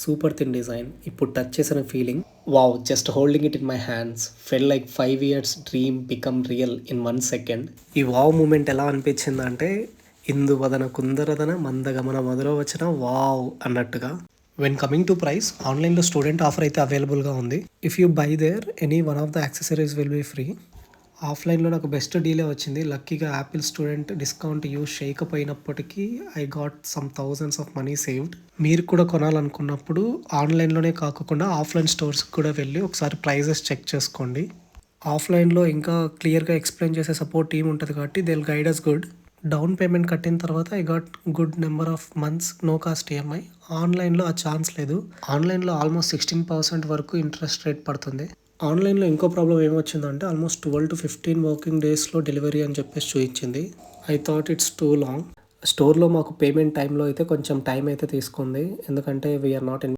Super thin design. ఇప్పుడు touch చేసిన feeling wow! Just holding it in my hands fell like 5 years dream become real in 1 second. ఈ wow moment ఎలా అనిపించిందంటే ఇందువదన కుందరదన మందగమన మధురవచన వావ్ అన్నట్టుగా. వెన్ కమింగ్ టు ప్రైస్, ఆన్లైన్లో స్టూడెంట్ ఆఫర్ అయితే అవైలబుల్గా ఉంది. If you buy there any one of the accessories will be free. ఆఫ్లైన్లో నాకు బెస్ట్ డీలే వచ్చింది. లక్కీగా యాపిల్ స్టూడెంట్ డిస్కౌంట్ యూస్ చేయకపోయినప్పటికీ I got some thousands of money saved. మీరు కూడా కొనాలనుకున్నప్పుడు ఆన్లైన్లోనే కాకుండా ఆఫ్లైన్ స్టోర్స్కి కూడా వెళ్ళి ఒకసారి ప్రైజెస్ చెక్ చేసుకోండి. ఆఫ్లైన్లో ఇంకా క్లియర్గా ఎక్స్ప్లెయిన్ చేసే సపోర్ట్ టీమ్ ఉంటుంది కాబట్టి they will guide us good. Down payment కట్టిన తర్వాత I got good number of months no cost EMI. ఆన్లైన్లో ఆ ఛాన్స్ లేదు. ఆన్లైన్లో ఆల్మోస్ట్ 16% వరకు ఇంట్రెస్ట్ రేట్ పడుతుంది. ఆన్లైన్లో ఇంకో ప్రాబ్లం ఏమొచ్చిందంటే ఆల్మోస్ట్ 12 to 15 వర్కింగ్ డేస్లో డెలివరీ అని చెప్పేసి చూపించింది. I thought it's two long. స్టోర్లో మాకు పేమెంట్ టైంలో అయితే కొంచెం టైం అయితే తీసుకుంది, ఎందుకంటే వీఆర్ నాట్ ఇన్